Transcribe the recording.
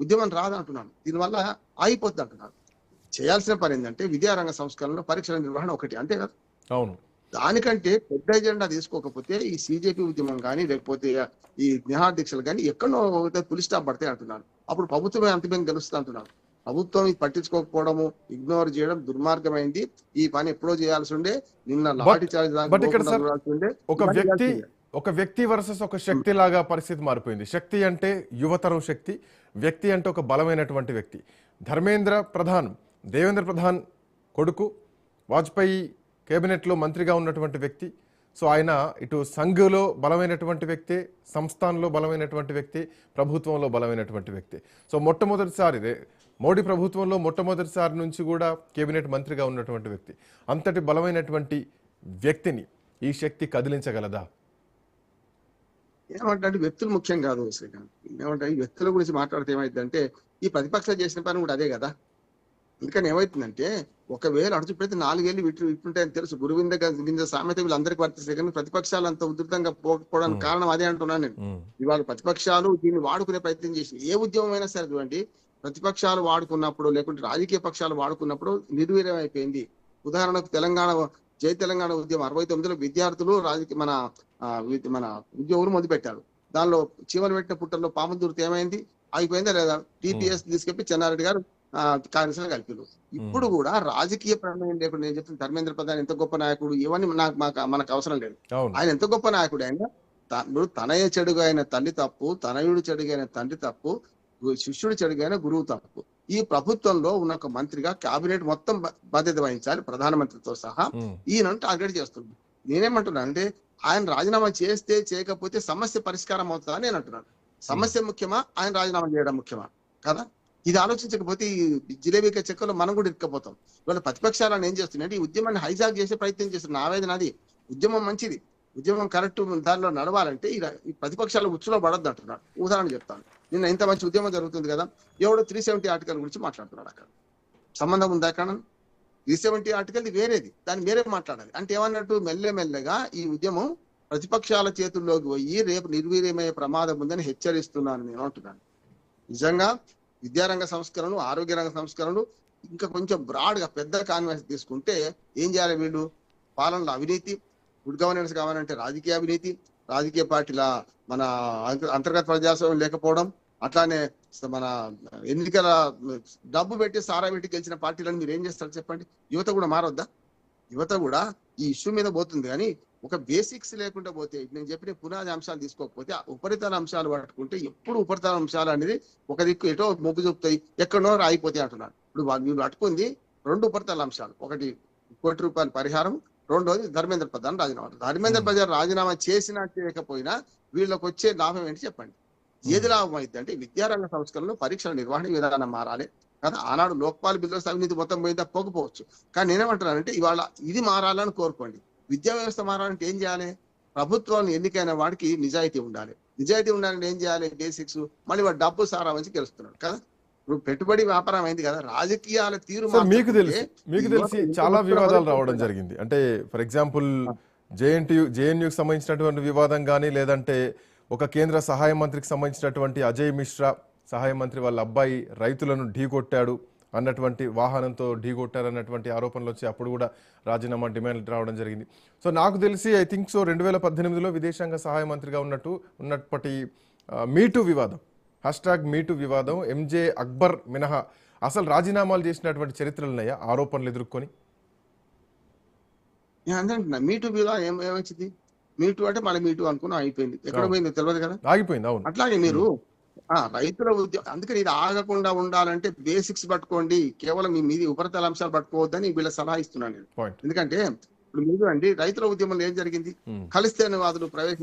ఉద్యమం రాదంటున్నాను. దీనివల్ల ఆగిపోతుంది అంటున్నాను. చేయాల్సిన పని ఏంటంటే విద్యారంగ సంస్కరణలో పరీక్షల నిర్వహణ ఒకటి, అంతే కదా. అవును. దానికంటే పెద్ద ఎజెండా తీసుకోకపోతే ఈ సిజేపీ ఉద్యమం కానీ లేకపోతే ఈ నిహార్ దీక్షలు కానీ ఎక్కడో పులి స్టాప్ పడతాయి అంటున్నాను. అప్పుడు ప్రభుత్వమే అంతిమంగా గెలుస్తుంది అంటున్నాను. ప్రభుత్వం ఇది పట్టించుకోకపోవడము, ఇగ్నోర్ చేయడం దుర్మార్గమైంది. ఈ పని ఎప్పుడో చేయాల్సి ఉండే, నిన్న లాఠీ చార్జ్ బట్ ఇక్కడ సార్ ఉండే. ఒక వ్యక్తి వర్సెస్ ఒక శక్తి లాగా పరిస్థితి మారిపోయింది. శక్తి అంటే యువతరం శక్తి, వ్యక్తి అంటే ఒక బలమైనటువంటి వ్యక్తి. ధర్మేంద్ర ప్రధాన్, దేవేంద్ర ప్రధాన్ కొడుకు, వాజ్పేయి కేబినెట్లో మంత్రిగా ఉన్నటువంటి వ్యక్తి. సో ఆయన ఇటు సంఘ్లో బలమైనటువంటి వ్యక్తి, సంస్థాన్లో బలమైనటువంటి వ్యక్తి, ప్రభుత్వంలో బలమైనటువంటి వ్యక్తి. సో మొట్టమొదటిసారి మోడీ ప్రభుత్వంలో మొట్టమొదటిసారి నుంచి కూడా కేబినెట్ మంత్రిగా ఉన్నటువంటి వ్యక్తి. అంతటి బలమైనటువంటి వ్యక్తిని ఈ శక్తి కదిలించగలదా? ఏమంటే వ్యక్తులు ముఖ్యం కాదు శ్రీకాంత్. ఏమంటే ఈ వ్యక్తుల గురించి మాట్లాడితే ఏమైందంటే ఈ ప్రతిపక్షాలు చేసిన పని కూడా అదే కదా. అందుకని ఏమవుతుందంటే ఒకవేళ అడుచుపెడితే 4 ఏళ్ళు ఇట్లుంటాయని తెలుసు. గురువింద గింజ సామెత వీళ్ళందరికీ వర్తిస్తాయి. కానీ ప్రతిపక్షాలు అంత ఉధృతంగా పోకపోవడానికి కారణం అదే అంటున్నాను నేను. ఇవాళ ప్రతిపక్షాలు దీన్ని వాడుకునే ప్రయత్నం చేసి ఏ ఉద్యమం అయినా సరే చూడండి, ప్రతిపక్షాలు వాడుకున్నప్పుడు లేకుంటే రాజకీయ పక్షాలు వాడుకున్నప్పుడు నిర్వీర్యం అయిపోయింది. ఉదాహరణకు జై తెలంగాణ ఉద్యమం 69లో విద్యార్థులు మన ఉద్యోగులు మొదలుపెట్టారు. దానిలో చివరి పెట్టిన పుట్టల్లో పాము దూరితే ఏమైంది? అయిపోయిందా లేదా? టీపీఎస్ తీసుకెళ్లి చెన్నారెడ్డి గారు కాంగ్రెస్ లో కలిపారు. ఇప్పుడు కూడా రాజకీయ ప్రమేయం లేకుండా నేను చెప్తున్న ధర్మేంద్ర ప్రధాన్ ఎంత గొప్ప నాయకుడు, ఇవన్నీ మనకు అవసరం లేదు. ఆయన ఎంత గొప్ప నాయకుడు. ఆయన తనయ చెడుగా అయిన తల్లి తప్పు, తనయుడు చెడుగా అయిన తండ్రి తప్పు, శిష్యుడు చెడుగా అయిన గురువు తప్పు. ఈ ప్రభుత్వంలో ఉన్న ఒక మంత్రిగా కేబినెట్ మొత్తం బాధ్యత వహించాలి, ప్రధానమంత్రితో సహా. ఈయన టార్గెట్ చేస్తుంది. నేనేమంటున్నా అంటే ఆయన రాజీనామా చేస్తే చేయకపోతే సమస్య పరిష్కారం అవుతుందా నేను అంటున్నాను. సమస్య ముఖ్యమా, ఆయన రాజీనామా చేయడం ముఖ్యమా కదా? ఇది ఆలోచించకపోతే ఈ జిలేబీక చెక్కలో మనం కూడా ఇరుక్కపోతాం. ఇవాళ ప్రతిపక్షాలను ఏం చేస్తున్నాయంటే ఈ ఉద్యమాన్ని హైజాక్ చేసే ప్రయత్నం చేస్తున్నారు. ఆవేదన అది. ఉద్యమం మంచిది, ఉద్యమం కరెక్ట్ దానిలో నడవాలంటే ఈ ప్రతిపక్షాలు ఉచ్చులో పడద్దు అంటున్నాడు. ఉదాహరణ చెప్తాను. నిన్న ఇంత మంచి ఉద్యమం జరుగుతుంది కదా, ఎవడో 370 ఆర్టికల్ గురించి మాట్లాడుతున్నాడు. అక్కడ సంబంధం ఉందా? అక్కడ 370 ఆర్టికల్ వేరేది, దాన్ని వేరే మాట్లాడాలి. అంటే ఏమన్నట్టు మెల్లమెల్లగా ఈ ఉద్యమం ప్రతిపక్షాల చేతుల్లోకి పోయి రేపు నిర్వీర్యమయ్యే ప్రమాదం ఉందని హెచ్చరిస్తున్నాను నేను అంటున్నాను. నిజంగా విద్యారంగ సంస్కరణలు, ఆరోగ్య రంగ సంస్కరణలు ఇంకా కొంచెం బ్రాడ్ గా పెద్ద కాన్వెన్స్ తీసుకుంటే ఏం చేయాలి? వీళ్ళు పాలనలో అవినీతి, గుడ్ గవర్నెన్స్ కావాలంటే రాజకీయ అవినీతి, రాజకీయ పార్టీల మన అంతర్గత ప్రజాస్వామ్యం లేకపోవడం, అట్లానే మన ఎన్నికల డబ్బు పెట్టి సారా పెట్టి గెలిచిన పార్టీలను మీరు ఏం చేస్తారు చెప్పండి? యువత కూడా మారొద్దా? యువత కూడా ఈ ఇష్యూ మీద పోతుంది. కానీ ఒక బేసిక్స్ లేకుండా పోతే, నేను చెప్పిన పునాది అంశాలు తీసుకోకపోతే ఉపరితల అంశాలు పట్టుకుంటే ఎప్పుడు ఉపరితల అంశాలు అనేది ఒక దిక్కు ఎటో మొగ్గు చూపుతాయి, ఎక్కడో రాయిపోతాయి అంటున్నారు. ఇప్పుడు వీళ్ళు పట్టుకుంది 2 ఉపరితల అంశాలు. ఒకటి ₹1 కోటి పరిహారం, రెండోది ధర్మేంద్ర ప్రధాన్ రాజీనామా. ధర్మేంద్ర ప్రధాన్ రాజీనామా చేసినా చేయకపోయినా వీళ్ళకి వచ్చే లాభం ఏంటి చెప్పండి? ఏది లాభం అయితే అంటే విద్యారంగ సంస్కరణలో పరీక్షల నిర్వహణ విధానం మారాలి కదా. ఆనాడు లోక్పాల్ బిల్లు అవినీతి మొత్తం పోయిందా? పోకపోవచ్చు. కానీ నేనేమంటున్నానంటే ఇవాళ ఇది మారాలని కోరుకోండి. విద్యా వ్యవస్థ మారాలంటే ఏం చేయాలి? ప్రభుత్వాన్ని ఎన్నికైన వాడికి నిజాయితీ ఉండాలి. నిజాయితీ ఉండాలంటే ఏం చేయాలి? బేసిక్స్. మళ్ళీ వాడు డబ్బు సారా వచ్చి గెలుస్తున్నాడు కదా. ఇప్పుడు పెట్టుబడి వ్యాపారం అయింది కదా. రాజకీయాల తీరు మీకు తెలిసి చాలా వివాదాలు రావడం జరిగింది. అంటే ఫర్ ఎగ్జాంపుల్ జేఎన్యూకి సంబంధించినటువంటి వివాదం కానీ, లేదంటే ఒక కేంద్ర సహాయ మంత్రికి సంబంధించినటువంటి అజయ్ మిశ్రా సహాయ మంత్రి వాళ్ళ అబ్బాయి రైతులను ఢీకొట్టాడు అన్నటువంటి, వాహనంతో ఢీకొట్టారన్నటువంటి ఆరోపణలు వచ్చి అప్పుడు కూడా రాజీనామా డిమాండ్ రావడం జరిగింది. సో నాకు తెలిసి ఐ థింక్ సో 2018లో విదేశాంగ సహాయ మంత్రిగా ఉన్నప్పటి మీటూ వివాదం, #మీటూ వివాదం, ఎంజే అక్బర్ మినహా అసలు రాజీనామాలు చేసినటువంటి చరిత్రలు ఉన్నాయా ఆరోపణలు ఎదుర్కొని? అంటున్నా మీటూ వివాదం ఏమొచ్చింది? మీటూ అంటే మళ్ళీ మీటూ అనుకున్నా అయిపోయింది. ఎక్కడ పోయిందో తెలియదు కదా, ఆగిపోయింది. అవును. అట్లాగే మీరు రైతుల ఉద్యోగం, అందుకని ఇది ఆగకుండా ఉండాలంటే బేసిక్స్ పట్టుకోండి, కేవలం మీది ఉపరితల అంశాలు పట్టుకోవద్దని వీళ్ళ సలహా ఇస్తున్నాను నేను. ఎందుకంటే ఇప్పుడు మీరు అండి రైతుల ఉద్యమంలో ఏం జరిగింది? ఖలిస్తానీవాదులు ప్రవేశించి